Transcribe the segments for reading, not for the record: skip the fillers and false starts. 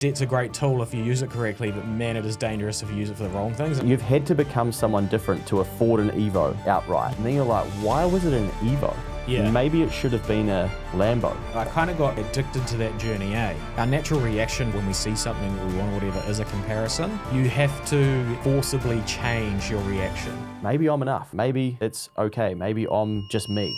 Debt's a great tool if you use it correctly, but man, it is dangerous if you use it for the wrong things. You've had to become someone different to afford an Evo outright. And then you're like, why was it an Evo? Yeah. Maybe it should have been a Lambo. I kind of got addicted to that journey, eh? Our natural reaction when we see something that we want, whatever, is a comparison. You have to forcibly change your reaction. Maybe I'm enough. Maybe it's okay. Maybe I'm just me.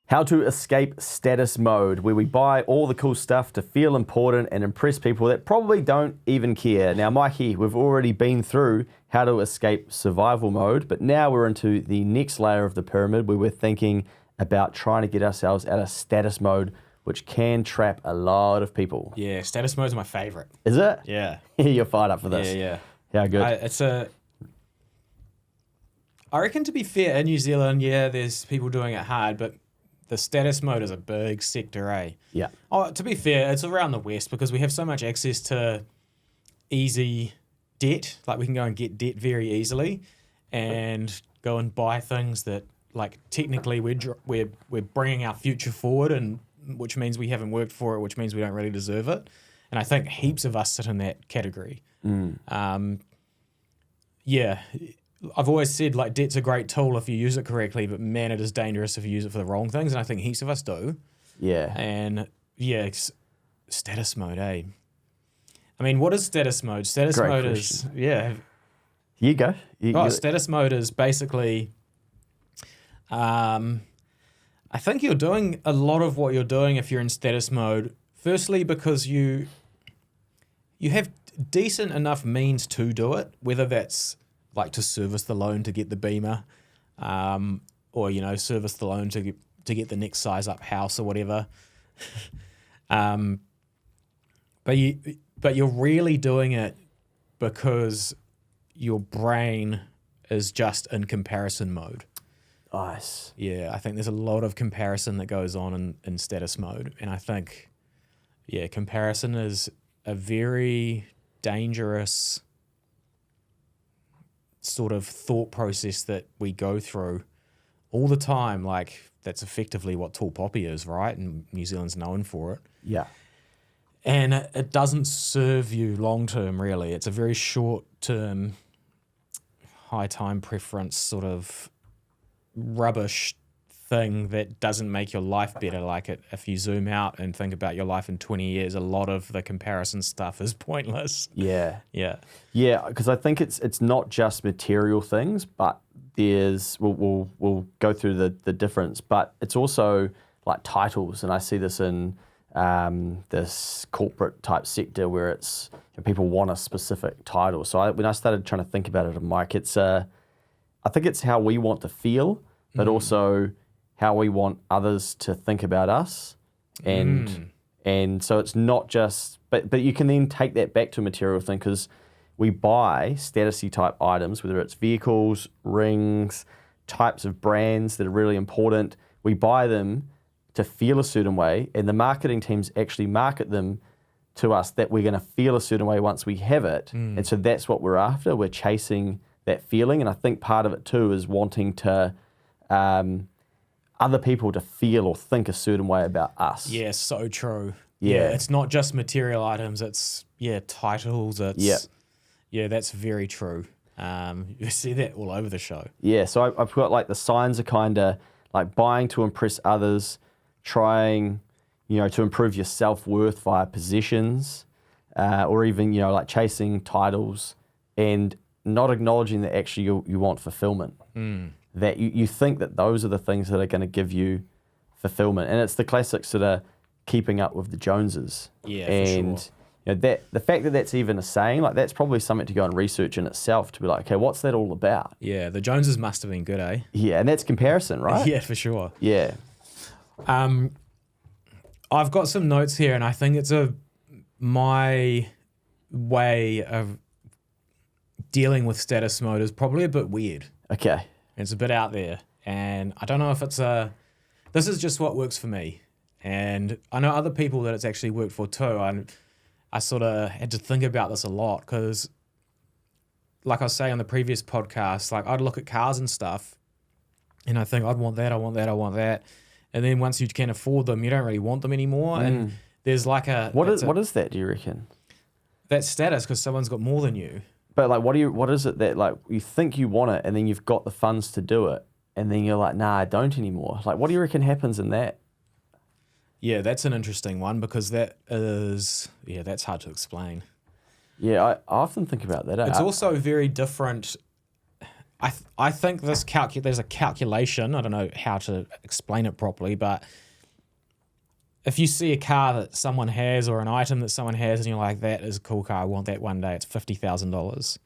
How to escape status mode, where we buy all the cool stuff to feel important and impress people that probably don't even care. Now, Mikey, we've already been through how to escape survival mode, but now we're into the next layer of the pyramid where we're thinking about trying to get ourselves out of status mode, which can trap a lot of people. Yeah, status mode's my favorite. Is it? Yeah. You're fired up for this. Yeah. How good? I reckon, to be fair, in New Zealand, yeah, there's people doing it hard, but the status mode is a big sector, eh? Yeah. Oh, to be fair, it's around the West because we have so much access to easy debt. Like, we can go and get debt very easily and go and buy things that, like, technically we're bringing our future forward, and which means we haven't worked for it, which means we don't really deserve it. And I think heaps of us sit in that category. Yeah. I've always said, like, debt's a great tool if you use it correctly, but man, it is dangerous if you use it for the wrong things, and I think heaps of us do. Yeah. And yeah, it's status mode, eh? I mean, what is status mode? Status Great mode question. is, yeah. You go. Status mode is basically, I think you're doing a lot of what you're doing if you're in status mode. Firstly, because you have decent enough means to do it, whether that's like to service the loan to get the Beamer, or, you know, service the loan to get the next size up house or whatever. But you're really doing it because your brain is just in comparison mode. Nice. Yeah, I think there's a lot of comparison that goes on in status mode, and I think, yeah, comparison is a very dangerous sort of thought process that we go through all the time. Like, that's effectively what tall poppy is, right? And New Zealand's known for it. Yeah. And it doesn't serve you long term, really. It's a very short term, high time preference sort of rubbish thing that doesn't make your life better. Like, if you zoom out and think about your life in 20 years, a lot of the comparison stuff is pointless. Yeah. Yeah. Yeah, because I think it's not just material things, but we'll go through the difference, but it's also like titles, and I see this in this corporate type sector where it's, you know, people want a specific title. So when I started trying to think about it, Mike, I think it's how we want to feel, but also how we want others to think about us, and so it's not just, but you can then take that back to a material thing, because we buy statusy type items, whether it's vehicles, rings, types of brands that are really important. We buy them to feel a certain way, and the marketing teams actually market them to us that we're going to feel a certain way once we have it. And so that's what we're after. We're chasing that feeling, and I think part of it too is wanting to other people to feel or think a certain way about us. Yeah, so true. Yeah. It's not just material items, it's, titles, yeah, that's very true. You see that all over the show. Yeah, so I've got, like, the signs are kind of like buying to impress others, trying, to improve your self-worth via possessions, or even, like chasing titles, and not acknowledging that actually you want fulfillment. That you think that those are the things that are going to give you fulfillment. And it's the classic sort of keeping up with the Joneses. Yeah, and for sure. That the fact that that's even a saying, like, that's probably something to go and research in itself, to be like, okay, what's that all about? Yeah, the Joneses must have been good, eh? Yeah, and that's comparison, right? Yeah, for sure. Yeah. I've got some notes here, and I think it's my way of dealing with status mode is probably a bit weird. Okay. It's a bit out there, and I don't know if this is just what works for me. And I know other people that it's actually worked for too. I sort of had to think about this a lot because, like I was saying on the previous podcast, like, I'd look at cars and stuff and I think, I'd want that, I want that, I want that. And then once you can afford them, you don't really want them anymore. And there's like a What is that? Do you reckon? that status because someone's got more than you. But like, what is it that like you think you want it, and then you've got the funds to do it, and then you're like, nah, I don't anymore. Like, what do you reckon happens in that? Yeah, that's an interesting one because that's hard to explain. Yeah, I often think about that. It's also very different. I think there's a calculation. I don't know how to explain it properly, but if you see a car that someone has or an item that someone has and you're like, that is a cool car, I want that one day, it's $50,000.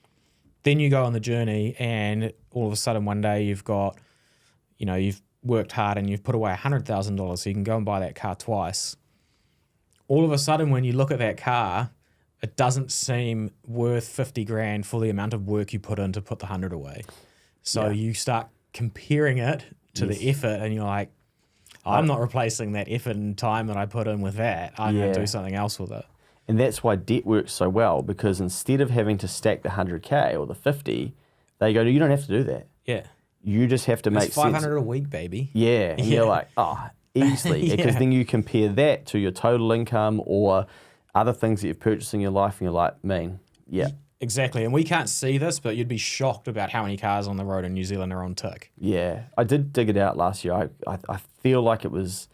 Then you go on the journey and all of a sudden one day you've got, you've worked hard and you've put away $100,000 so you can go and buy that car twice. All of a sudden when you look at that car, it doesn't seem worth 50 grand for the amount of work you put in to put the 100 away. So you start comparing it to the effort and you're like, I'm not replacing that effort and time that I put in with that. I'm going to do something else with it. And that's why debt works so well, because instead of having to stack the 100K or the 50, they go, you don't have to do that. Yeah. You just have to make it's 500 a week, baby. Yeah. And you're like, easily. Because then you compare that to your total income or other things that you've purchased in your life and you're like, yeah. Exactly. And we can't see this, but you'd be shocked about how many cars on the road in New Zealand are on tick. Yeah. I did dig it out last year. I feel like it's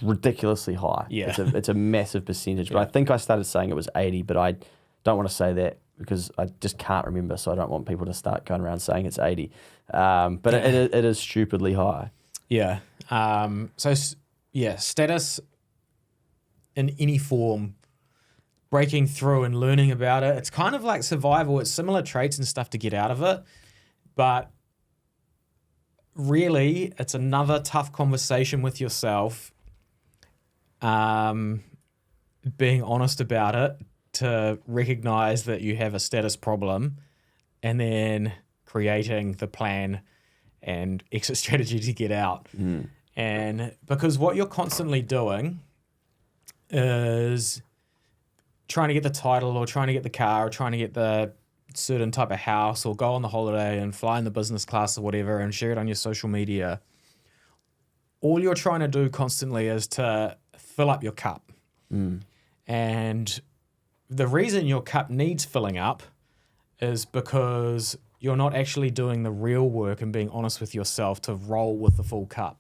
ridiculously high. Yeah. It's a massive percentage. But I think I started saying it was 80, but I don't want to say that because I just can't remember, so I don't want people to start going around saying it's 80. But it is stupidly high. Yeah. Status in any form, breaking through and learning about it. It's kind of like survival. It's similar traits and stuff to get out of it. But really, it's another tough conversation with yourself, being honest about it, to recognize that you have a status problem and then creating the plan and exit strategy to get out. And because what you're constantly doing is trying to get the title or trying to get the car or trying to get the certain type of house or go on the holiday and fly in the business class or whatever and share it on your social media. All you're trying to do constantly is to fill up your cup. And the reason your cup needs filling up is because you're not actually doing the real work and being honest with yourself to roll with the full cup.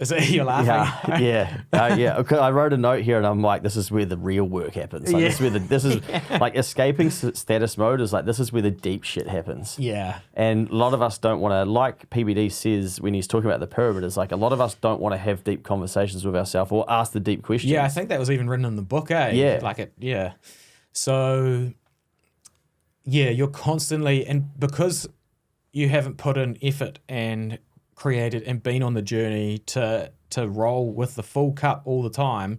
Is it you're laughing? Yeah. I wrote a note here, and I'm like, this is where the real work happens. Like, this is like escaping status mode is like this is where the deep shit happens. Yeah. And a lot of us don't want to, like PBD says when he's talking about the pyramid, is like a lot of us don't want to have deep conversations with ourselves or ask the deep questions. Yeah, I think that was even written in the book, eh? Yeah. So, you're constantly, and because you haven't put in effort and created and been on the journey to roll with the full cup all the time,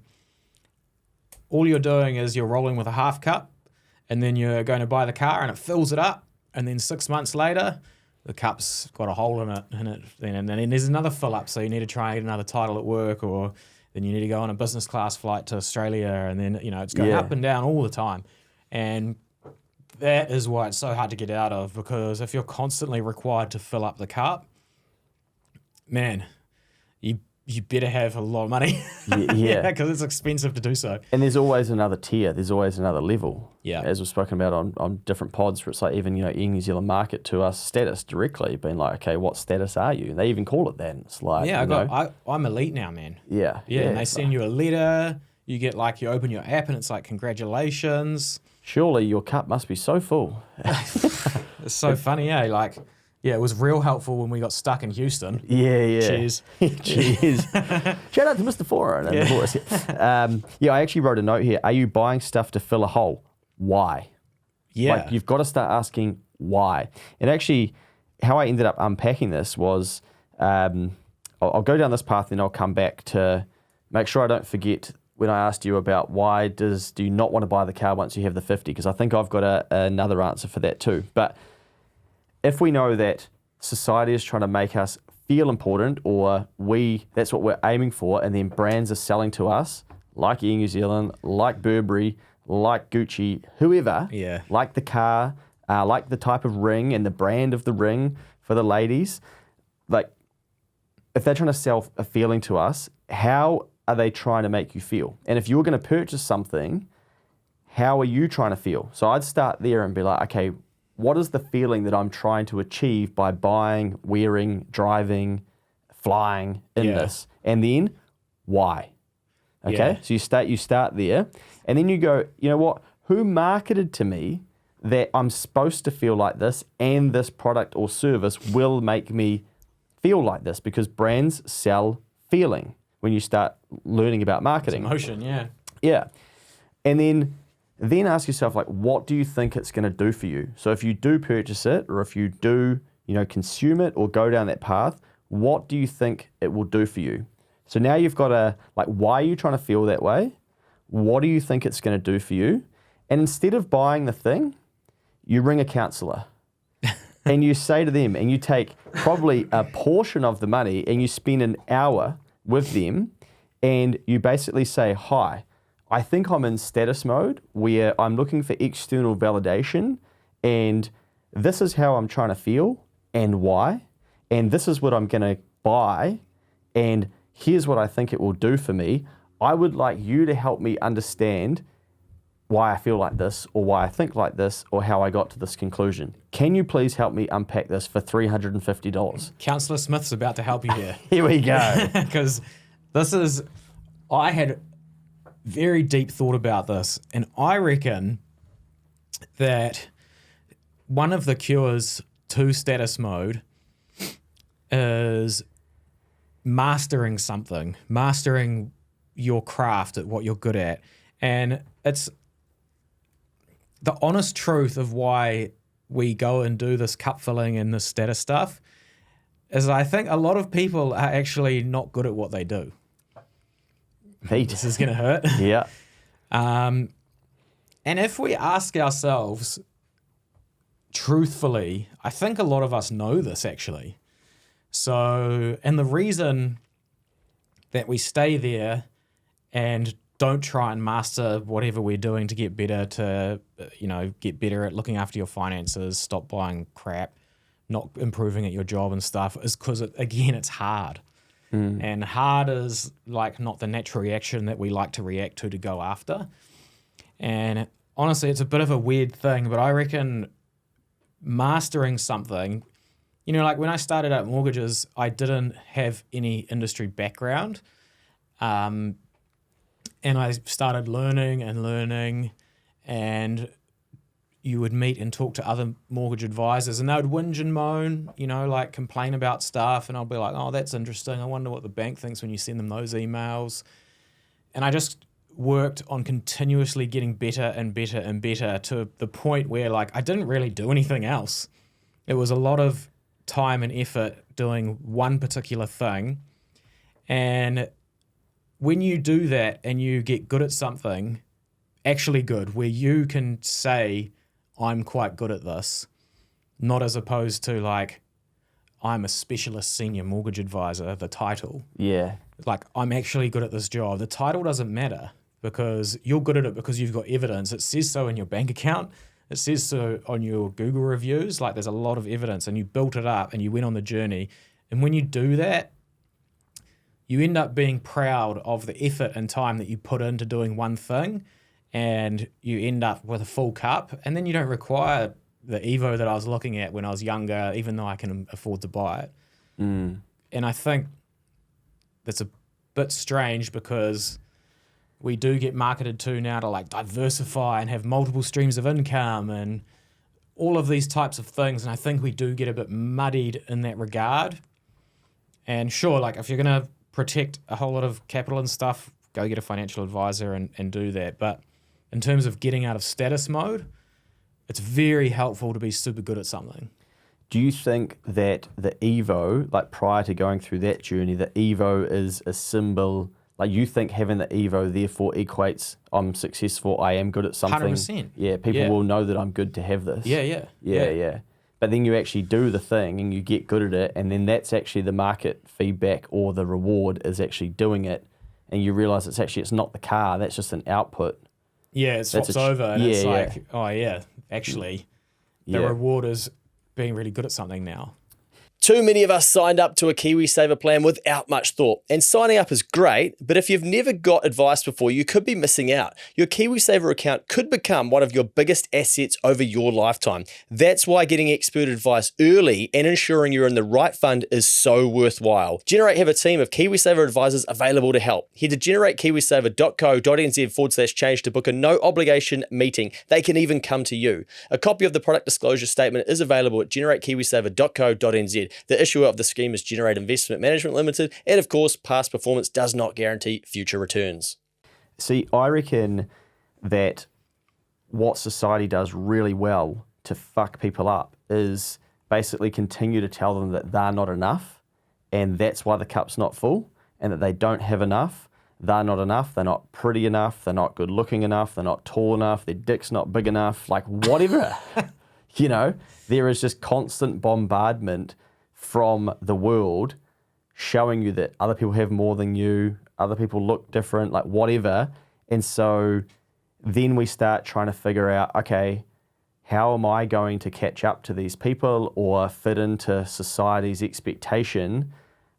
all you're doing is you're rolling with a half cup and then you're going to buy the car and it fills it up, and then 6 months later the cup's got a hole in it and then there's another fill up, so you need to try and get another title at work, or then you need to go on a business class flight to Australia, and then it's going up and down all the time. And that is why it's so hard to get out of, because if you're constantly required to fill up the cup, man, you better have a lot of money. Yeah. Because it's expensive to do so. And there's always another tier. There's always another level. Yeah. As we've spoken about on different pods, where it's like even, New Zealand market to us status directly, being like, okay, what status are you? And they even call it that. And it's like, I'm elite now, man. Yeah. Yeah. And they send you a letter. You get you open your app and it's like, congratulations. Surely your cup must be so full. It's so funny, eh? It was real helpful when we got stuck in Houston. Yeah. Cheers. Cheers. Shout out to Mr. Foreign and the boys. I actually wrote a note here. Are you buying stuff to fill a hole? Why? Yeah. You've got to start asking why. And actually, how I ended up unpacking this was, I'll go down this path and I'll come back to make sure I don't forget when I asked you about why do you not want to buy the car once you have the 50? Because I think I've got another answer for that too. But if we know that society is trying to make us feel important, or that's what we're aiming for, and then brands are selling to us, like Air New Zealand, like Burberry, like Gucci, whoever, like the car, like the type of ring and the brand of the ring for the ladies, if they're trying to sell a feeling to us, how are they trying to make you feel? And if you're going to purchase something, how are you trying to feel? So I'd start there and be like, okay, what is the feeling that I'm trying to achieve by buying, wearing, driving, flying in this? And then why? Okay, so you start there, and then you go, you know what? Who marketed to me that I'm supposed to feel like this, and this product or service will make me feel like this? Because brands sell feeling when you start learning about marketing. It's emotion, yeah. Yeah. And then ask yourself, like, what do you think it's going to do for you? So if you do purchase it, or if you do, consume it or go down that path, what do you think it will do for you? So now you've got why are you trying to feel that way? What do you think it's going to do for you? And instead of buying the thing, you ring a counselor and you say to them, and you take probably a portion of the money and you spend an hour with them, and you basically say, hi, I think I'm in status mode where I'm looking for external validation, and this is how I'm trying to feel and why, and this is what I'm going to buy, and here's what I think it will do for me. I would like you to help me understand why I feel like this, or why I think like this, or how I got to this conclusion. Can you please help me unpack this for $350? Councillor Smith's about to help you here. Here we go. Because I had very deep thought about this, and I reckon that one of the cures to status mode is mastering something, mastering your craft at what you're good at. And it's the honest truth of why we go and do this cup filling and this status stuff is I think a lot of people are actually not good at what they do. This is going to hurt. Yeah. And if we ask ourselves truthfully, I think a lot of us know this actually. So, and the reason that we stay there and don't try and master whatever we're doing to get better get better at looking after your finances, stop buying crap, not improving at your job and stuff, is because, again, it's hard. And hard is not the natural reaction that we like to react to go after. And honestly, it's a bit of a weird thing, but I reckon mastering something, when I started out mortgages, I didn't have any industry background. And I started learning, and you would meet and talk to other mortgage advisors, and they would whinge and moan, complain about stuff, and I'll be like, oh, that's interesting. I wonder what the bank thinks when you send them those emails. And I just worked on continuously getting better and better and better to the point where I didn't really do anything else. It was a lot of time and effort doing one particular thing. And when you do that and you get good at something, actually good, where you can say, I'm quite good at this, not as opposed to I'm a specialist senior mortgage advisor, the title. Yeah. I'm actually good at this job. The title doesn't matter because you're good at it because you've got evidence. It says so in your bank account. It says so on your Google reviews. There's a lot of evidence, and you built it up and you went on the journey. And when you do that, you end up being proud of the effort and time that you put into doing one thing, and you end up with a full cup, and then you don't require the Evo that I was looking at when I was younger, even though I can afford to buy it. And I think that's a bit strange because we do get marketed to now to diversify and have multiple streams of income and all of these types of things, and I think we do get a bit muddied in that regard. And sure, if you're going to protect a whole lot of capital and stuff, go get a financial advisor and do that. But in terms of getting out of status mode, it's very helpful to be super good at something. Do you think that the Evo, prior to going through that journey, the Evo is a symbol, you think having the Evo therefore equates I'm successful, I am good at something? 100%. Yeah, people will know that I'm good to have this. Yeah. But then you actually do the thing and you get good at it, and then that's actually the market feedback, or the reward is actually doing it, and you realise it's not the car, that's just an output. Yeah, it swaps over, and it's oh yeah, actually, the reward is being really good at something now. Too many of us signed up to a KiwiSaver plan without much thought. And signing up is great, but if you've never got advice before, you could be missing out. Your KiwiSaver account could become one of your biggest assets over your lifetime. That's why getting expert advice early and ensuring you're in the right fund is so worthwhile. Generate have a team of KiwiSaver advisors available to help. Head to generatekiwisaver.co.nz/change to book a no obligation meeting. They can even come to you. A copy of the product disclosure statement is available at generatekiwisaver.co.nz. The issuer of the scheme is Generate Investment Management Limited, and of course, past performance does not guarantee future returns. See, I reckon that what society does really well to fuck people up is basically continue to tell them that they're not enough, and that's why the cup's not full, and that they don't have enough. They're not enough, they're not pretty enough, they're not good looking enough, they're not tall enough, their dick's not big enough, like whatever. You know, there is just constant bombardment from the world showing you that other people have more than you, other people look different, like whatever. And so then we start trying to figure out, okay, how am I going to catch up to these people or fit into society's expectation?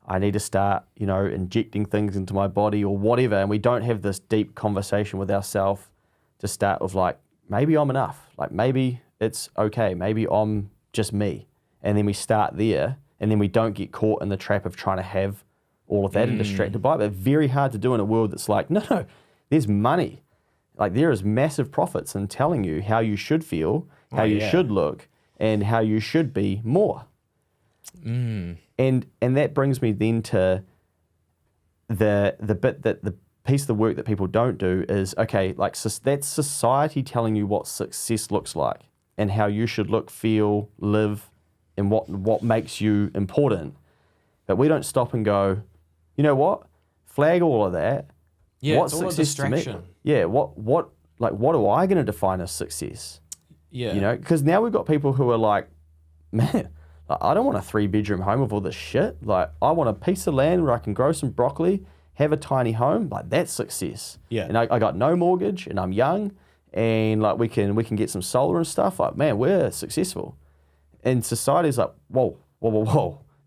I need to start, you know, injecting things into my body or whatever. And we don't have this deep conversation with ourselves to start with like, maybe I'm enough. Like maybe it's okay. Maybe I'm just me. And then we start there. And then we don't get caught in the trap of trying to have all of that and distracted by it. But very hard to do in a world that's like, no, there's money. Like there is massive profits in telling you how you should feel, how you should look, and how you should be more. And that brings me then to the bit that the piece of the work that people don't do is, okay, like that's society telling you what success looks like and how you should look, feel, live, and what makes you important. But we don't stop and go, you know what? Flag all of that. Yeah, What's it's all a success to me? distraction. Yeah, what am I going to define as success? Yeah. You know, because now we've got people who are like, man, I don't want a 3-bedroom home with all this shit. Like, I want a piece of land where I can grow some broccoli, have a tiny home. Like, that's success. Yeah. And I got no mortgage, and I'm young, and like we can get some solar and stuff. Like, man, we're successful. And society's like, whoa.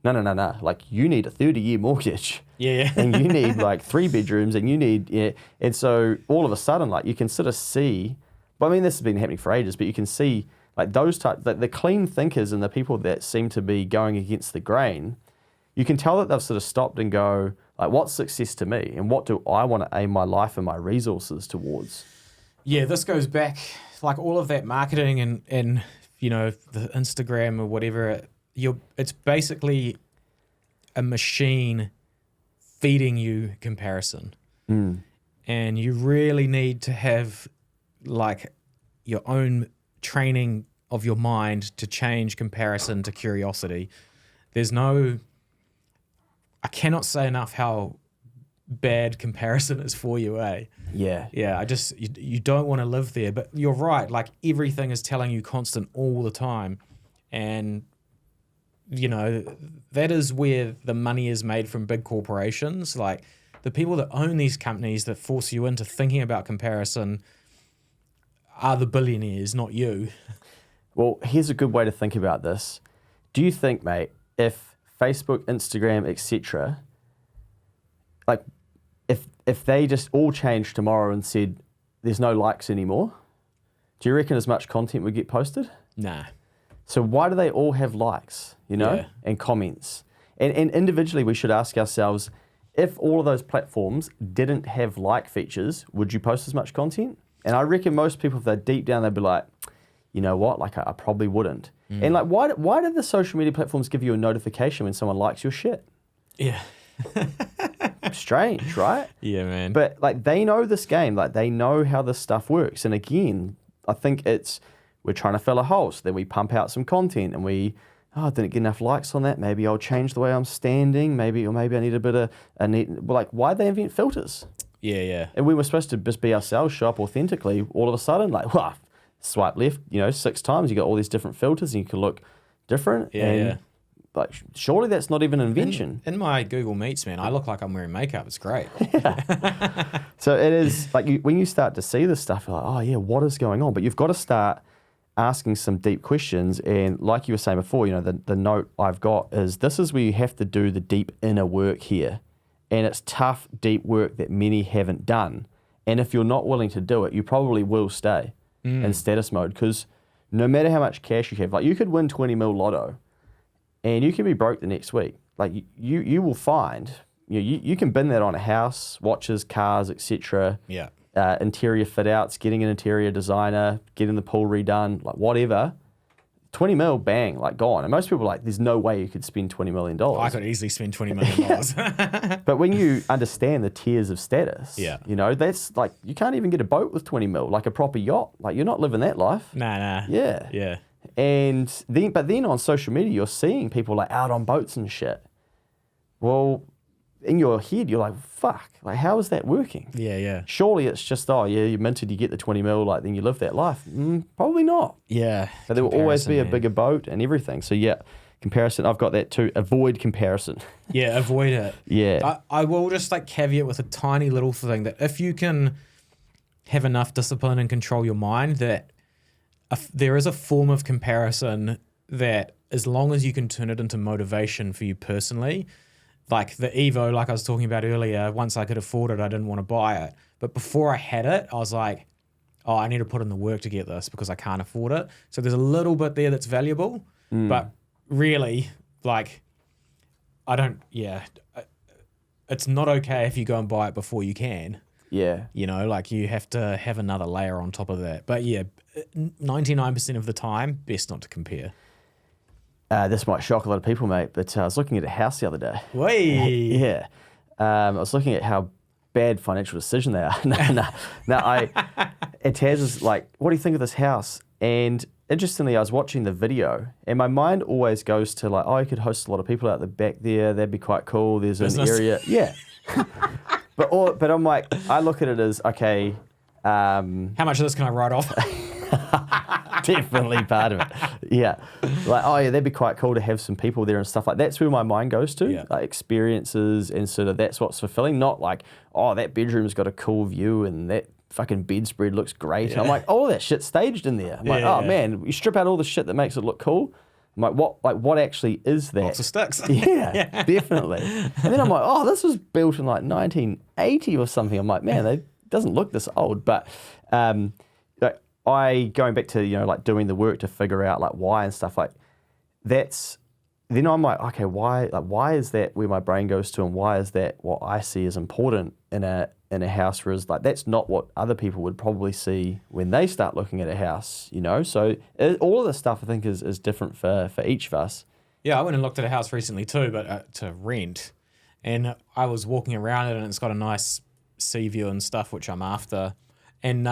No. Like, you need a 30-year mortgage. Yeah. And you need like 3 bedrooms, and you need, yeah. And so all of a sudden, like, you can sort of see, but I mean, this has been happening for ages, but you can see like those type, the clean thinkers and the people that seem to be going against the grain, you can tell that they've sort of stopped and go, like, what's success to me? And what do I want to aim my life and my resources towards? Yeah, this goes back, like all of that marketing and you know, the Instagram or whatever, it's basically a machine feeding you comparison. And you really need to have like your own training of your mind to change comparison to curiosity. I cannot say enough how bad comparison is for you, eh? Yeah. Yeah, you don't want to live there. But you're right, like everything is telling you constant all the time. And, you know, that is where the money is made from big corporations. Like the people that own these companies that force you into thinking about comparison are the billionaires, not you. Well, here's a good way to think about this. Do you think, mate, if Facebook, Instagram, etc., like if they just all changed tomorrow and said there's no likes anymore, do you reckon as much content would get posted? Nah. So why do they all have likes, you know, Yeah. and comments? And individually, we should ask ourselves, if all of those platforms didn't have like features, would you post as much content? And I reckon most people, if they're deep down, they'd be like, you know what, like I probably wouldn't. And like, why do the social media platforms give you a notification when someone likes your shit? Yeah. Strange, right? Yeah, man. But like they know this game, like they know how this stuff works. And again, I think we're trying to fill a hole, so then we pump out some content and I didn't get enough likes on that. Maybe I'll change the way I'm standing. Maybe I need a bit of like, why'd they invent filters? Yeah. And we were supposed to just be ourselves, show up authentically. All of a sudden, like, wow, swipe left, 6 times, you got all these different filters and you can look different. Yeah. Like, surely that's not even an invention. In my Google Meets, man, I look like I'm wearing makeup. It's great. So it is like when you start to see this stuff, you're like, oh yeah, what is going on? But you've got to start asking some deep questions. And like you were saying before, the note I've got is this is where you have to do the deep inner work here. And it's tough, deep work that many haven't done. And if you're not willing to do it, you probably will stay in status mode, because no matter how much cash you have, like you could win 20 mil lotto and you can be broke the next week. Like you will find, you can bin that on a house, watches, cars, etc. Yeah. Interior fit outs, getting an interior designer, getting the pool redone, like whatever. 20 mil, bang, like gone. And most people are like, there's no way you could spend $20 million. I could easily spend $20 million. But when you understand the tiers of status, Yeah. That's like, you can't even get a boat with 20 mil, like a proper yacht. Like you're not living that life. Nah. Yeah. Yeah. And then on social media, you're seeing people like out on boats and shit. Well, in your head, you're like, fuck, like how is that working? Yeah. Surely it's just, oh yeah, you minted, you get the 20 mil, like then you live that life. Probably not. Yeah. But there will always be a man. bigger boat and everything. So yeah, comparison, I've got that too. Avoid comparison. Yeah, avoid it. Yeah. I will just like caveat with a tiny little thing that if you can have enough discipline and control your mind, that there is a form of comparison that as long as you can turn it into motivation for you personally, like the Evo, like I was talking about earlier, once I could afford it, I didn't want to buy it. But before I had it, I was like, oh, I need to put in the work to get this because I can't afford it. So there's a little bit there that's valuable, but really, like, it's not okay if you go and buy it before you can. Yeah. Like you have to have another layer on top of that. But yeah, 99% of the time, best not to compare. This might shock a lot of people, mate, but I was looking at a house the other day. Way. Yeah. I was looking at how bad financial decision they are. It has this, like, what do you think of this house? And interestingly, I was watching the video and my mind always goes to like, oh, you could host a lot of people out the back there. That'd be quite cool. There's Business. an area. Yeah. But I'm like, I look at it as, okay. How much of this can I write off? Definitely part of it. Yeah. Like, oh yeah, that'd be quite cool to have some people there and stuff like that. That's where my mind goes to, Yeah. like experiences, and sort of that's what's fulfilling. Not like, oh, that bedroom's got a cool view and that fucking bedspread looks great. Yeah. I'm like, all that shit's staged in there. I'm like, Yeah. oh man, you strip out all the shit that makes it look cool. I'm like, what actually is that? Lots of sticks. Yeah, definitely. And then I'm like, oh, this was built in like 1980 or something. I'm like, man, it doesn't look this old. But going back to, like doing the work to figure out like why and stuff like that's, then I'm like, okay, why is that where my brain goes to, and why is that what I see as important in a house, whereas like that's not what other people would probably see when they start looking at a house, So all of this stuff I think is different for each of us. Yeah, I went and looked at a house recently too, but to rent. And I was walking around it and it's got a nice sea view and stuff, which I'm after. And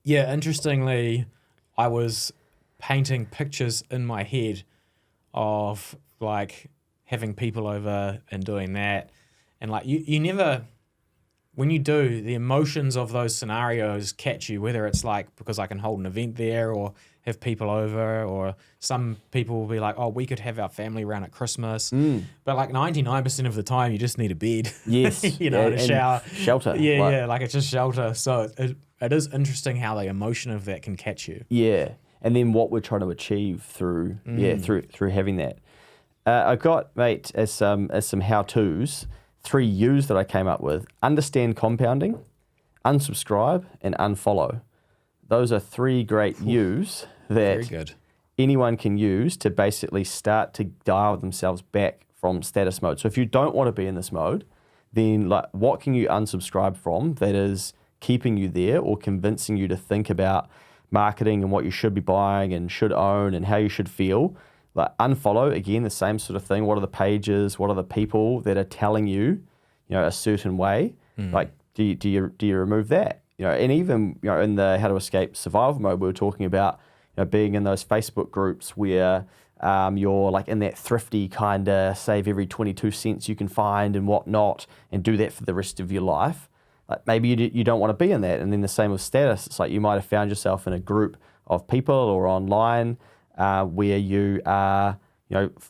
interestingly, I was painting pictures in my head of like having people over and doing that. And like you never, when you do, the emotions of those scenarios catch you, whether it's like because I can hold an event there or have people over, or some people will be like, oh, we could have our family around at Christmas. But like 99% of the time, you just need a bed. Yes. A shower. Shelter. Like it's just shelter. So it is interesting how the emotion of that can catch you. Yeah. And then what we're trying to achieve through having that. I got, mate, as some how-tos, 3 U's that I came up with: understand compounding, unsubscribe, and unfollow. Those are 3 great U's Very that good. anyone can use to basically start to dial themselves back from status mode. So if you don't want to be in this mode, then like what can you unsubscribe from that is keeping you there or convincing you to think about marketing and what you should be buying and should own and how you should feel. Like unfollow, again, the same sort of thing. What are the pages? What are the people that are telling you, a certain way? Like, do you remove that? And even, in the How to Escape Survival mode, we were talking about, being in those Facebook groups where you're like in that thrifty kind of save every 22 cents you can find and whatnot, and do that for the rest of your life. Like maybe you don't want to be in that. And then the same with status. It's like you might have found yourself in a group of people or online where you are,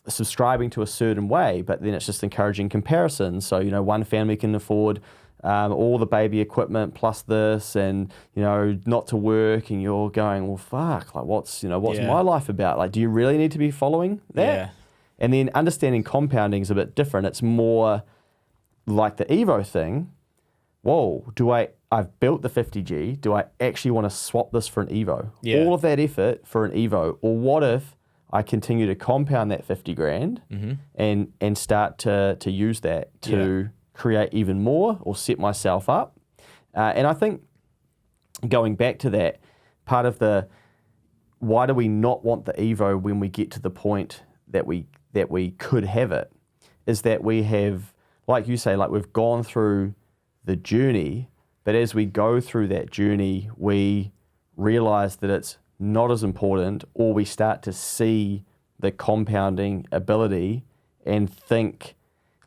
subscribing to a certain way, but then it's just encouraging comparison. So, one family can afford all the baby equipment plus this, and not to work, and you're going, well, fuck, like what's my life about? Like, do you really need to be following that? Yeah. And then understanding compounding is a bit different. It's more like the Evo thing. Whoa, I've built the 50G. Do I actually want to swap this for an Evo? Yeah. All of that effort for an Evo. Or what if I continue to compound that 50 grand and start to use that to create even more or set myself up? And I think going back to that, part of the why do we not want the Evo when we get to the point that we could have it is that we have, like you say, like we've gone through the journey, but as we go through that journey, we realize that it's not as important, or we start to see the compounding ability and think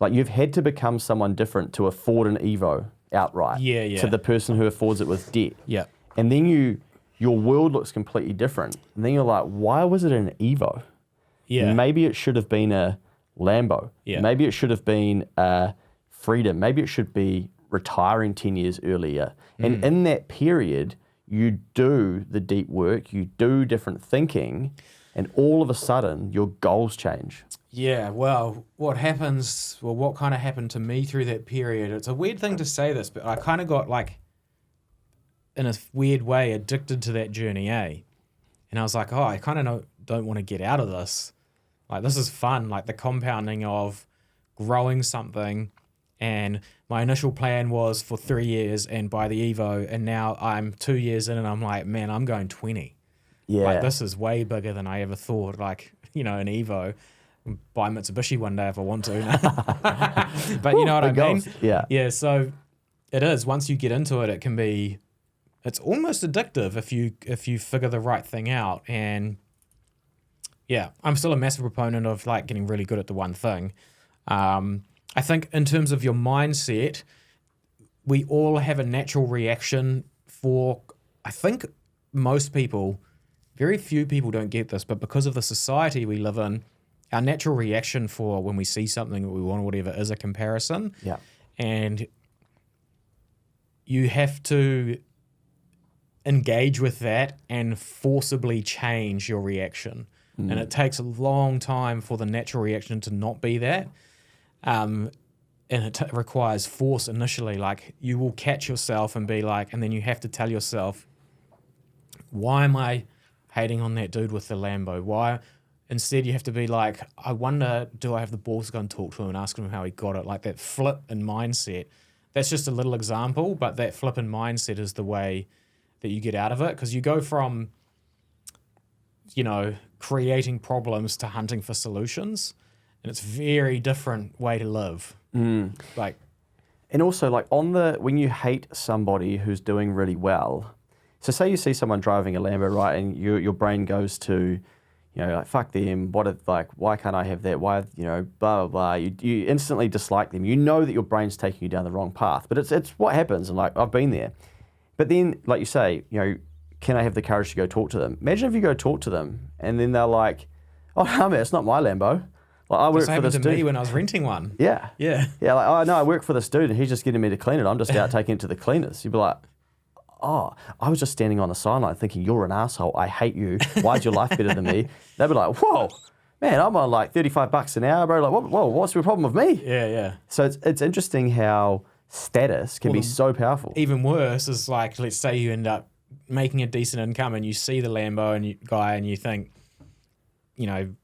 like you've had to become someone different to afford an Evo outright to the person who affords it with debt. Yeah. And then your world looks completely different. And then you're like, why was it an Evo? Yeah. Maybe it should have been a Lambo. Yeah. Maybe it should have been a Freedom. Maybe it should be retiring 10 years earlier. And in that period, you do the deep work, you do different thinking, and all of a sudden your goals change. Yeah, well, what kind of happened to me through that period, it's a weird thing to say this, but I kind of got like, in a weird way, addicted to that journey, eh? And I was like, I kind of don't want to get out of this. Like, this is fun, like the compounding of growing something. And my initial plan was for 3 years and buy the Evo, and now I'm 2 years in and I'm like, man, I'm going 20. Yeah. Like, this is way bigger than I ever thought. Like, an Evo. Buy Mitsubishi one day if I want to. But you know what I mean? Yeah. Yeah, so it is. Once you get into it, it's almost addictive if you figure the right thing out. And yeah, I'm still a massive proponent of like getting really good at the one thing. I think in terms of your mindset, we all have a natural reaction I think most people, very few people don't get this, but because of the society we live in, our natural reaction for when we see something that we want or whatever is a comparison. Yeah. And you have to engage with that and forcibly change your reaction. And it takes a long time for the natural reaction to not be that. And it requires force initially. Like, you will catch yourself and be like, and then you have to tell yourself, why am I hating on that dude with the Lambo? Why? Instead, you have to be like, I wonder, do I have the balls to go and talk to him and ask him how he got it? Like, that flip in mindset. That's just a little example, but that flip in mindset is the way that you get out of it. Because you go from, creating problems to hunting for solutions. And it's a very different way to live. Like, and also like when you hate somebody who's doing really well, so say you see someone driving a Lambo, right, and your brain goes to, like, fuck them, why can't I have that? Why, blah, blah, blah. You instantly dislike them. You know that your brain's taking you down the wrong path, but it's what happens, and like, I've been there. But then, like you say, can I have the courage to go talk to them? Imagine if you go talk to them, and then they're like, oh, no, man, it's not my Lambo. Like, I work for this dude. to me when I was renting one. Yeah. Yeah. Yeah, like, oh, no, I work for this dude, and he's just getting me to clean it. I'm just out taking it to the cleaners. You'd be like, oh, I was just standing on the sideline thinking, you're an asshole. I hate you. Why's your life better than me? They'd be like, whoa, man, I'm on like $35 an hour, bro. Like, whoa, what's your problem with me? Yeah, yeah. So it's interesting how status can be so powerful. Even worse is like, let's say you end up making a decent income and you see the Lambo guy and you think,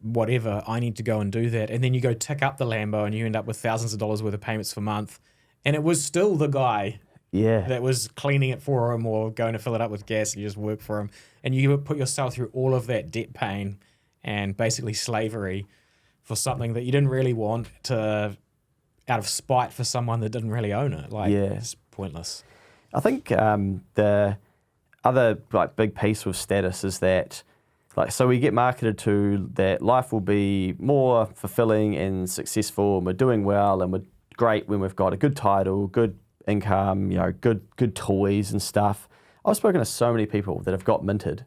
whatever, I need to go and do that. And then you go tick up the Lambo and you end up with thousands of dollars worth of payments per month. And it was still the guy that was cleaning it for him or going to fill it up with gas, and you just work for him. And you put yourself through all of that debt pain and basically slavery for something that you didn't really want, out of spite for someone that didn't really own it. Like, it's pointless. I think the other big piece with status is that, so we get marketed to that life will be more fulfilling and successful, and we're doing well, and we're great when we've got a good title, good income, good toys and stuff. I've spoken to so many people that have got minted,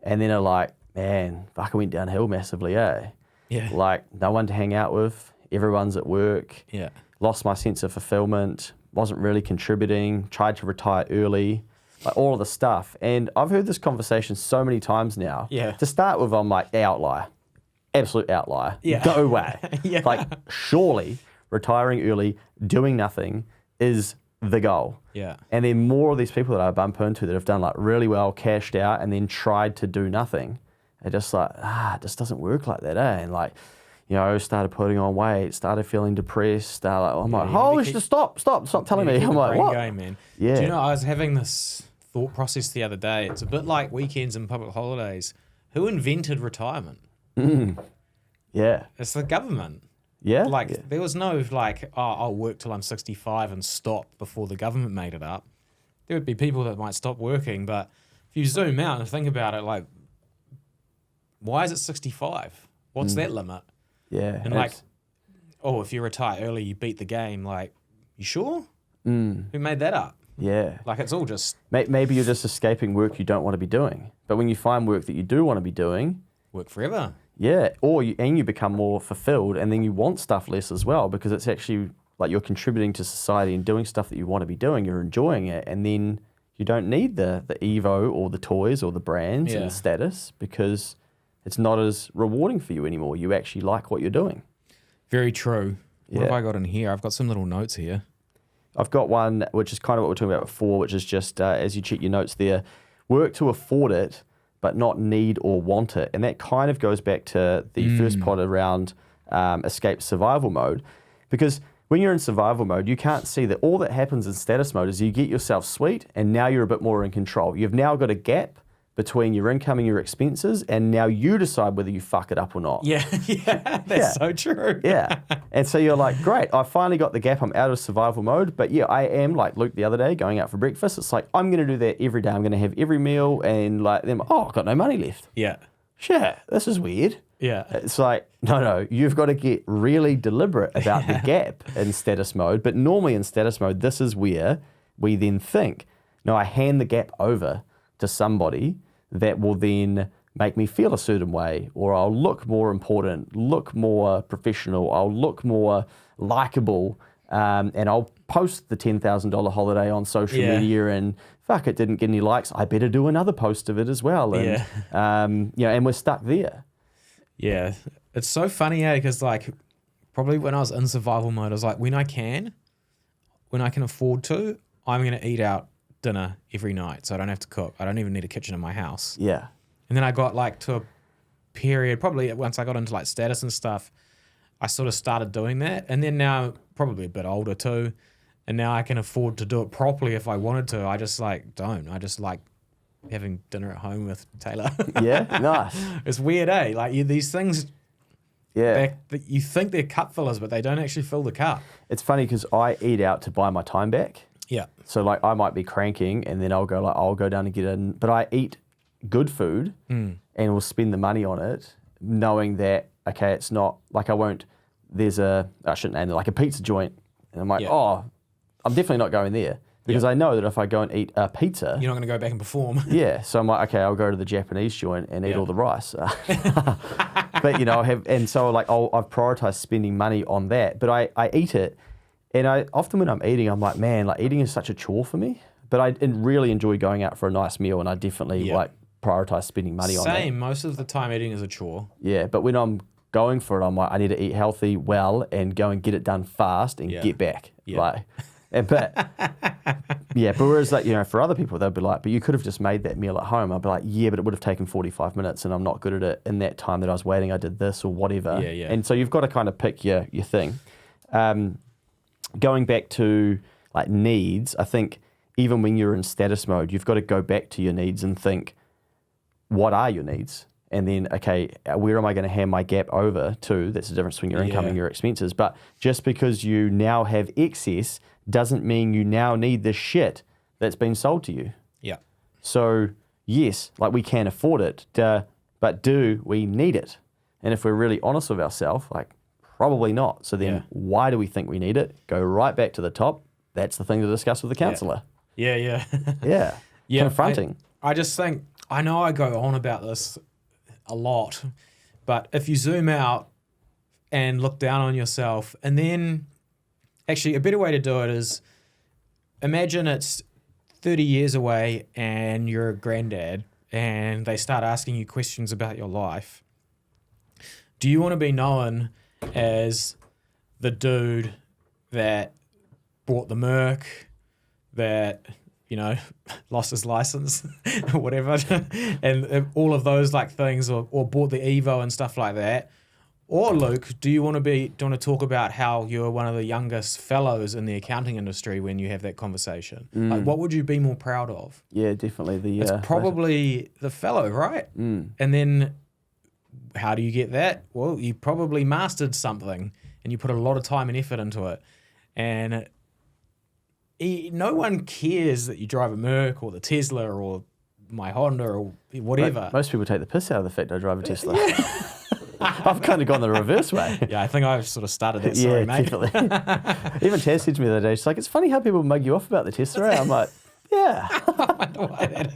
and then are like, man, fuck, I went downhill massively, eh? Yeah. Like, no one to hang out with, everyone's at work. Yeah. Lost my sense of fulfillment, wasn't really contributing, tried to retire early, like all of the stuff. And I've heard this conversation so many times now. Yeah. To start with, I'm like, outlier. Absolute outlier. Yeah. Go away. Yeah. Like, surely retiring early, doing nothing is the goal. Yeah. And then more of these people that I bump into that have done like really well, cashed out, and then tried to do nothing. They're just like, it just doesn't work like that, eh? And like, started putting on weight, started feeling depressed. I'm like, holy shit, stop telling me. I'm like, what? Game, man. Yeah. Do you know, I was having this thought process the other day. It's a bit like weekends and public holidays. Who invented retirement? Yeah. It's the government. Yeah. Like, there was no like, I'll work till I'm 65 and stop before the government made it up. There would be people that might stop working, but if you zoom out and think about it, like, why is it 65? What's that limit? Yeah. And like, if you retire early, you beat the game. Like, you sure? Who made that up? Yeah. Like, it's all just Maybe you're just escaping work you don't want to be doing. But when you find work that you do want to be doing, work forever. yeah, you become more fulfilled, and then you want stuff less as well, because it's actually like you're contributing to society and doing stuff that you want to be doing. You're enjoying it, and then you don't need the Evo or the toys or the brands and the status, because it's not as rewarding for you anymore. You actually like what you're doing. Very true. What Yeah. have I got in here? I've got some little notes here. I've got one, which is kind of what we were talking about before, which is just, as you check your notes there, work to afford it, but not need or want it. And that kind of goes back to the first pod around escape survival mode. Because when you're in survival mode, you can't see that all that happens in status mode is you get yourself sweet, and now you're a bit more in control. You've now got a gap between your income and your expenses, and now you decide whether you fuck it up or not. Yeah, that's so true. Yeah. And so you're like, great, I finally got the gap. I'm out of survival mode. But yeah, I am like Luke the other day going out for breakfast. It's like, I'm going to do that every day. I'm going to have every meal, and like, then, I've got no money left. Yeah. Shit, this is weird. Yeah. It's like, no, you've got to get really deliberate about the gap in status mode. But normally in status mode, this is where we then think, no, I hand the gap over to somebody that will then make me feel a certain way, or I'll look more important, look more professional, I'll look more likable, and I'll post the $10,000 holiday on social media, and fuck, it didn't get any likes, I better do another post of it as well. And, and we're stuck there. Yeah. It's so funny, because like, probably when I was in survival mode, I was like, when I can afford to, I'm going to eat out dinner every night, so I don't have to cook. I don't even need a kitchen in my house. Yeah. And then I got like to a period, probably once I got into like status and stuff, I sort of started doing that. And then now, probably a bit older too, and now I can afford to do it properly if I wanted to. I just like don't. I just like having dinner at home with Taylor. Yeah, nice. It's weird, eh? Like these things, Yeah. you think they're cup fillers, but they don't actually fill the cup. It's funny because I eat out to buy my time back. Yeah. So like I might be cranking, and then I'll go down and get in, but I eat good food and will spend the money on it, knowing that, okay, it's not like I shouldn't name it, like a pizza joint. And I'm like, I'm definitely not going there, because I know that if I go and eat a pizza, You're not going to go back and perform. yeah. So I'm like, okay, I'll go to the Japanese joint and eat all the rice. But I've prioritized spending money on that, but I eat it. And I often when I'm eating, I'm like, man, like eating is such a chore for me. But I really enjoy going out for a nice meal, and I definitely like prioritize spending money on that. Same. Most of the time, eating is a chore. Yeah, but when I'm going for it, I'm like, I need to eat healthy, well, and go and get it done fast and get back. Yeah. But whereas like, for other people, they'll be like, but you could have just made that meal at home. I'd be like, yeah, but it would have taken 45 minutes, and I'm not good at it. In that time that I was waiting, I did this or whatever. Yeah. And so you've got to kind of pick your thing. Going back to like needs, I think even when you're in status mode, you've got to go back to your needs and think, what are your needs? And then, okay, where am I going to hand my gap over to? That's the difference between your income and your expenses. But just because you now have excess doesn't mean you now need the shit that's been sold to you. Yeah. So yes, like we can afford it, but do we need it? And if we're really honest with ourselves, like probably not. So then why do we think we need it? Go right back to the top. That's the thing to discuss with the counsellor. Yeah. Yeah. Confronting. I just think, I know I go on about this a lot, but if you zoom out and look down on yourself, and then actually a better way to do it is imagine it's 30 years away and you're a granddad and they start asking you questions about your life. Do you want to be known as the dude that bought the Merc, that, lost his license or whatever, and all of those like things, or bought the Evo and stuff like that? Or Luke, do you want to talk about how you're one of the youngest fellows in the accounting industry when you have that conversation? Like, what would you be more proud of? Yeah, definitely. It's probably the fellow, right? And then how do you get that? Well, you probably mastered something and you put a lot of time and effort into it. And no one cares that you drive a Merc or the Tesla or my Honda or whatever. Most people take the piss out of the fact I drive a Tesla. I've kind of gone the reverse way. Yeah, I think I've sort of started that story, mate. Definitely. Even Taz said to me the other day, she's like, it's funny how people mug you off about the Tesla. I'm like, yeah. I wonder why that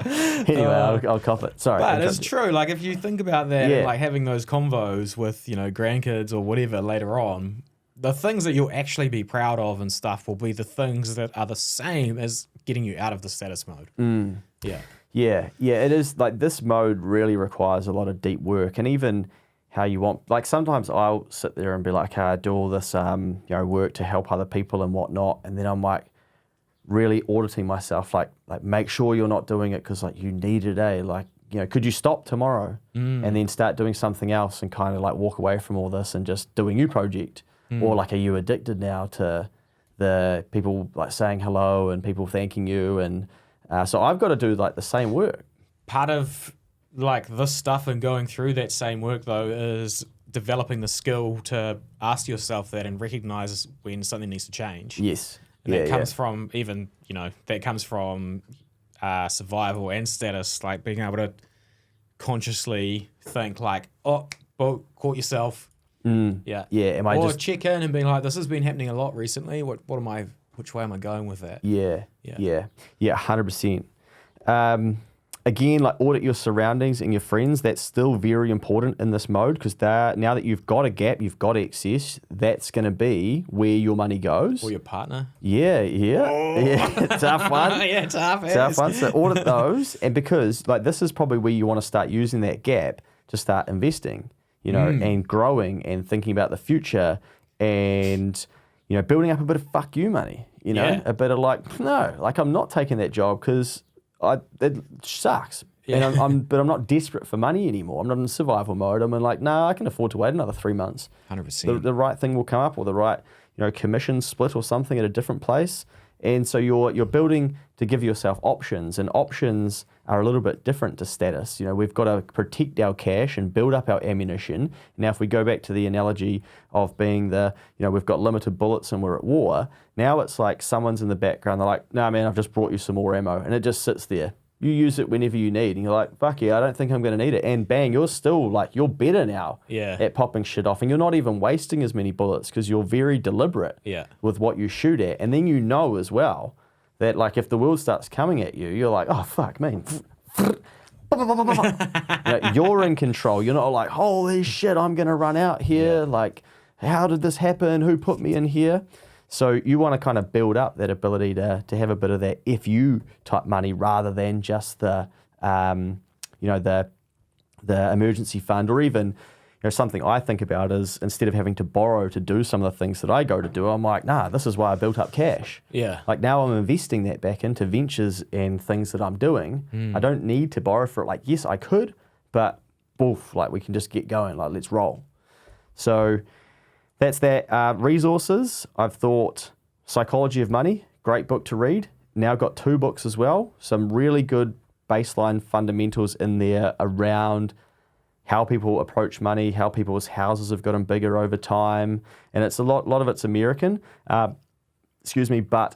is. Anyway, I'll cop it. Sorry. But it's true. Like, if you think about that, Yeah. and like having those convos with, grandkids or whatever later on, the things that you'll actually be proud of and stuff will be the things that are the same as getting you out of the status mode. Yeah. Yeah, it is. Like, this mode really requires a lot of deep work, and even how you want. Like, sometimes I'll sit there and be like, okay, I do all this, work to help other people and whatnot, and then I'm like, really auditing myself, like make sure you're not doing it because like you need it, like, could you stop tomorrow and then start doing something else and kind of like walk away from all this and just do a new project, or like, are you addicted now to the people like saying hello and people thanking you and. So I've got to do like the same work. Part of like this stuff and going through that same work though is developing the skill to ask yourself that and recognize when something needs to change. Yes. And that comes from even, that comes from survival and status, like being able to consciously think like, oh, well, caught yourself. Yeah. Yeah. Or check in and being like, this has been happening a lot recently. Which way am I going with that? Yeah, 100%. Again, like, audit your surroundings and your friends. That's still very important in this mode because now that you've got a gap, you've got access, that's going to be where your money goes. Or your partner. Yeah. Tough one. Yeah, tough one. So audit those, and because like this is probably where you want to start using that gap to start investing, and growing and thinking about the future and building up a bit of fuck you money. A bit of like, no, like I'm not taking that job because it sucks. Yeah. And but I'm not desperate for money anymore. I'm not in survival mode. I'm in like, I can afford to wait another 3 months. 100%. The right thing will come up, or the right, commission split or something at a different place. And so you're building to give yourself options, and options are a little bit different to status. We've got to protect our cash and build up our ammunition. Now, if we go back to the analogy of being we've got limited bullets and we're at war, now it's like someone's in the background, they're like, no, man, I've just brought you some more ammo. And it just sits there. You use it whenever you need. And you're like, fuck yeah, I don't think I'm going to need it. And bang, you're still like, you're better now at popping shit off. And you're not even wasting as many bullets because you're very deliberate with what you shoot at. And then as well that like if the world starts coming at you, you're like, oh, fuck, man. You're in control. You're not like, holy shit, I'm going to run out here. Like, how did this happen? Who put me in here? So you want to kind of build up that ability to have a bit of that FU type money rather than just the emergency fund, or even something I think about is instead of having to borrow to do some of the things that I go to do, I'm like, this is why I built up cash. Yeah. Like now I'm investing that back into ventures and things that I'm doing. I don't need to borrow for it. Like, yes, I could, but like we can just get going. Like, let's roll. So that's that. Resources, I've thought Psychology of Money, great book to read. Now got 2 books as well. Some really good baseline fundamentals in there around how people approach money, how people's houses have gotten bigger over time. And it's a lot of it's American, but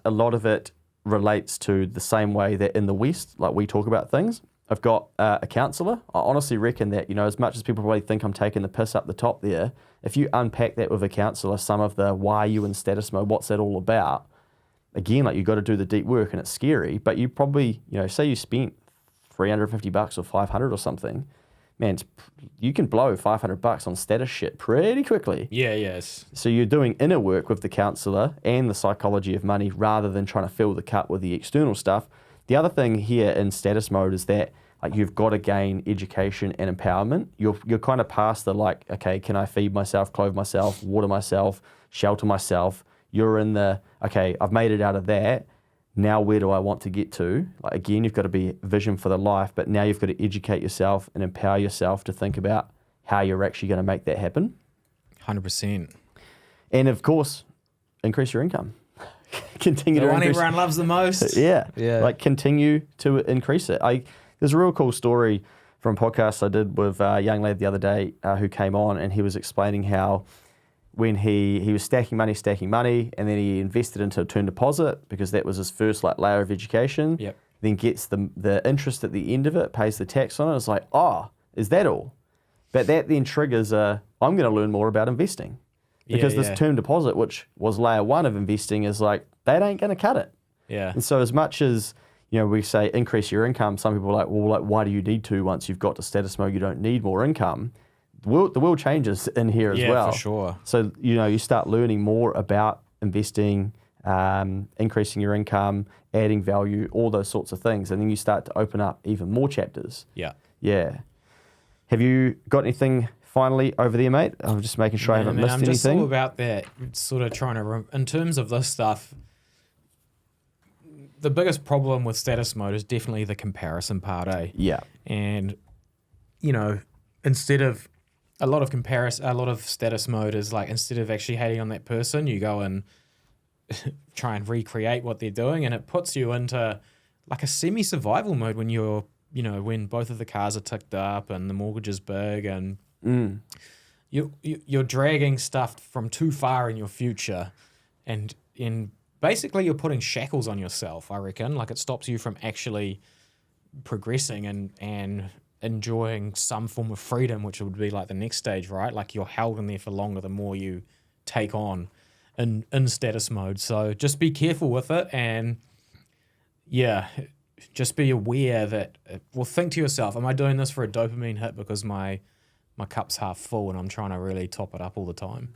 a lot of it relates to the same way that in the West, like we talk about things. I've got a counsellor. I honestly reckon that, as much as people probably think I'm taking the piss up the top there, if you unpack that with a counsellor, some of the why are you in status mode, what's that all about? Again, like you've got to do the deep work and it's scary, but you probably, say you spent $350 or $500 or something, man, you can blow $500 on status shit pretty quickly. Yeah, yes. So you're doing inner work with the counselor and the psychology of money rather than trying to fill the cup with the external stuff. The other thing here in status mode is that like you've got to gain education and empowerment. You're kind of past the like, okay, can I feed myself, clothe myself, water myself, shelter myself? You're in the, okay, I've made it out of that. Now where do I want to get to? Like again, you've got to be vision for the life, but now you've got to educate yourself and empower yourself to think about how you're actually going to make that happen. 100%. And of course, increase your income. Continue The to one increase. everyone loves the most. Yeah. Yeah. Like continue to increase it. There's a real cool story from a podcast I did with a young lad the other day who came on, and he was explaining how when he was stacking money, and then he invested into a term deposit because that was his first like layer of education. Yep. Then gets the interest at the end of it, pays the tax on it. It's like, oh, is that all? But that then triggers I'm going to learn more about investing. Because this term deposit, which was layer one of investing, is like, that ain't going to cut it. Yeah. And so as much as, we say increase your income, some people are like, well, like, why do you need to once you've got to status mode? You don't need more income. The world changes in here as well. Yeah, for sure. So, you start learning more about investing, increasing your income, adding value, all those sorts of things. And then you start to open up even more chapters. Yeah. Yeah. Have you got anything finally over there, mate? I'm just making sure I haven't missed I'm just anything. all about that, sort of trying to, in terms of this stuff, the biggest problem with status mode is definitely the comparison part, eh? Yeah. And, instead of, a lot of status mode is like, instead of actually hating on that person, you go and try and recreate what they're doing, and it puts you into like a semi-survival mode when you're, when both of the cars are ticked up and the mortgage is big and you're dragging stuff from too far in your future, and basically you're putting shackles on yourself, I reckon. Like it stops you from actually progressing and enjoying some form of freedom, which would be like the next stage, right? Like you're held in there for longer the more you take on in status mode. So just be careful with it, and just be aware that, think to yourself, am I doing this for a dopamine hit because my cup's half full and I'm trying to really top it up all the time?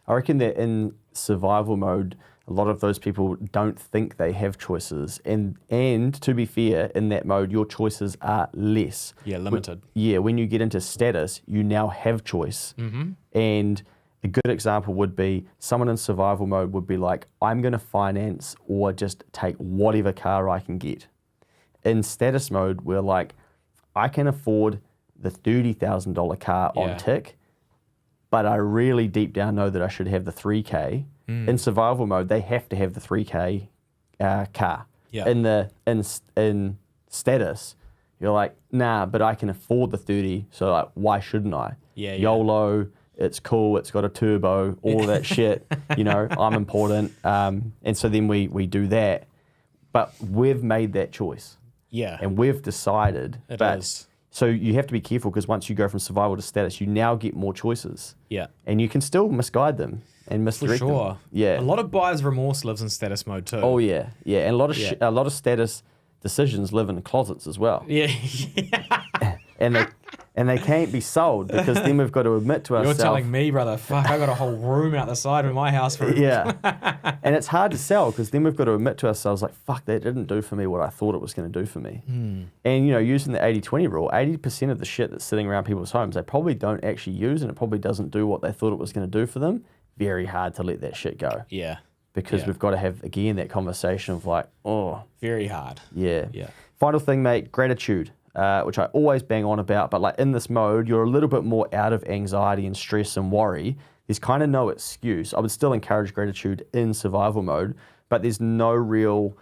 I reckon that in survival mode, a lot of those people don't think they have choices. And to be fair, in that mode, your choices are less. Yeah, limited. When you get into status, you now have choice. Mm-hmm. And a good example would be someone in survival mode would be like, I'm going to finance or just take whatever car I can get. In status mode, we're like, I can afford the $30,000 car on tick, but I really deep down know that I should have the 3K. In survival mode, they have to have the 3K car. Yeah. In status, you're like, nah, but I can afford the 30, so like, why shouldn't I? Yeah. YOLO, it's cool, it's got a turbo, all of that shit, I'm important. And so then we do that, but we've made that choice. Yeah. And we've decided. It is. So you have to be careful, because once you go from survival to status, you now get more choices. Yeah. And you can still misguide them and misdirect For sure. them. Yeah. A lot of buyer's remorse lives in status mode too. Oh yeah, yeah, and a lot of status decisions live in closets as well. Yeah. And they can't be sold, because then we've got to admit to ourselves. You're telling me, brother, fuck, I got a whole room out the side of my house for it. Yeah. And it's hard to sell, because then we've got to admit to ourselves, like, fuck, that didn't do for me what I thought it was going to do for me. And, using the 80-20 rule, 80% of the shit that's sitting around people's homes, they probably don't actually use, and it probably doesn't do what they thought it was going to do for them. Very hard to let that shit go. Yeah. Because we've got to have, again, that conversation of like, oh. Very hard. Yeah. Yeah. Final thing, mate, gratitude. Which I always bang on about, but like in this mode, you're a little bit more out of anxiety and stress and worry. There's kind of no excuse. I would still encourage gratitude in survival mode, but there's no real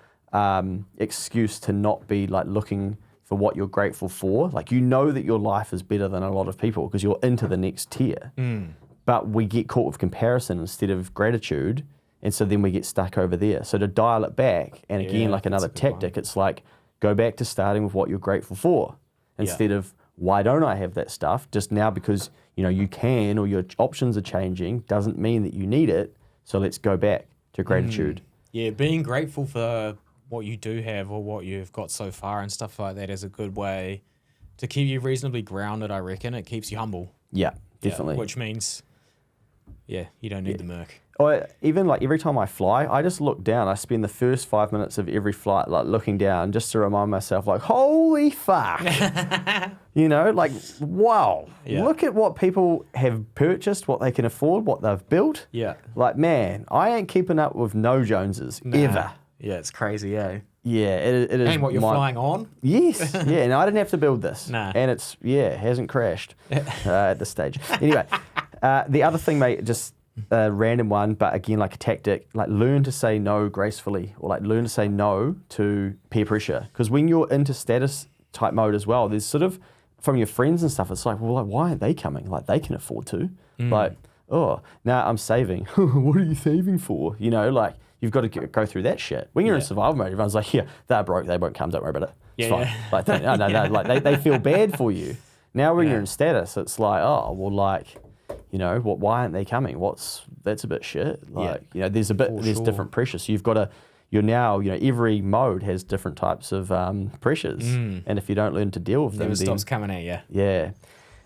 excuse to not be like looking for what you're grateful for. Like, that your life is better than a lot of people because you're into the next tier. But we get caught with comparison instead of gratitude, and so then we get stuck over there. So to dial it back, and again, like another tactic, it's like, go back to starting with what you're grateful for instead of, why don't I have that stuff? Just now, because you can, or your options are changing, doesn't mean that you need it. So let's go back to gratitude. Yeah, being grateful for what you do have or what you've got so far and stuff like that is a good way to keep you reasonably grounded, I reckon it keeps you humble. Yeah, definitely. Which means, you don't need the Merc. Or even like every time I fly, I just look down. I spend the first 5 minutes of every flight like looking down just to remind myself, like, holy fuck. Like, wow. Yeah. Look at what people have purchased, what they can afford, what they've built. Yeah. Like, man, I ain't keeping up with no Joneses ever. Yeah, it's crazy, Yeah, it is. And what you're flying on? Yes, yeah, and I didn't have to build this. Nah. And it hasn't crashed at this stage. Anyway, the other thing, mate, just a random one, but again, like a tactic, like learn to say no gracefully, or like learn to say no to peer pressure. Because when you're into status type mode as well, there's sort of, from your friends and stuff, it's like, well, like, why aren't they coming? Like, they can afford to. Like, oh, now I'm saving. What are you saving for? Like, you've got to go through that shit. When you're in survival mode, everyone's like, yeah, they're broke, they won't come, don't worry about it. It's fine. Like, no, like they feel bad for you. Now when you're in status, it's like, oh, well, like, why aren't they coming? That's a bit shit. Like, there's different pressures. So you're now, every mode has different types of pressures. And if you don't learn to deal with them, Never stops coming at you. Yeah.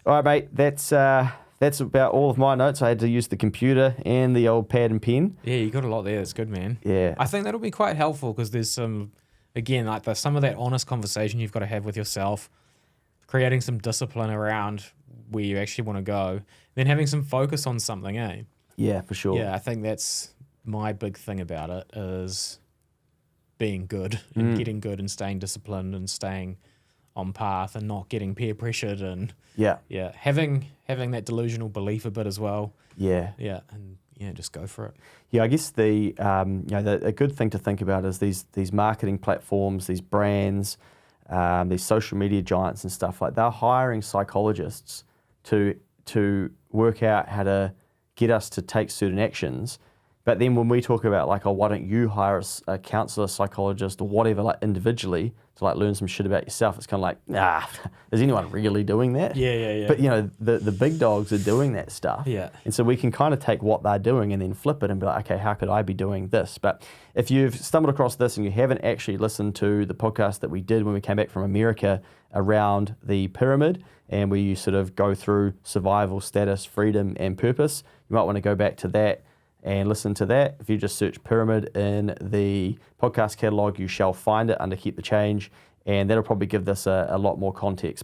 All right, mate, that's about all of my notes. I had to use the computer and the old pad and pen. Yeah, you got a lot there. That's good, man. Yeah. I think that'll be quite helpful because there's some, again, like some of that honest conversation you've got to have with yourself, creating some discipline around where you actually want to go, then having some focus on something, Yeah, for sure. Yeah, I think that's my big thing about it is being good and getting good and staying disciplined and staying on path and not getting peer pressured and having that delusional belief a bit as well. And just go for it. Yeah, I guess a good thing to think about is these marketing platforms, these brands, these social media giants and stuff, like they're hiring psychologists to work out how to get us to take certain actions. But then when we talk about like, oh, why don't you hire a counselor, psychologist, or whatever, like individually to like learn some shit about yourself? It's kind of like, is anyone really doing that? Yeah. But the big dogs are doing that stuff. Yeah. And so we can kind of take what they're doing and then flip it and be like, okay, how could I be doing this? But if you've stumbled across this and you haven't actually listened to the podcast that we did when we came back from America around the pyramid, and where you sort of go through survival, status, freedom, and purpose, you might want to go back to that and listen to that. If you just search Pyramid in the podcast catalog, you shall find it under Keep the Change, and that'll probably give this a lot more context.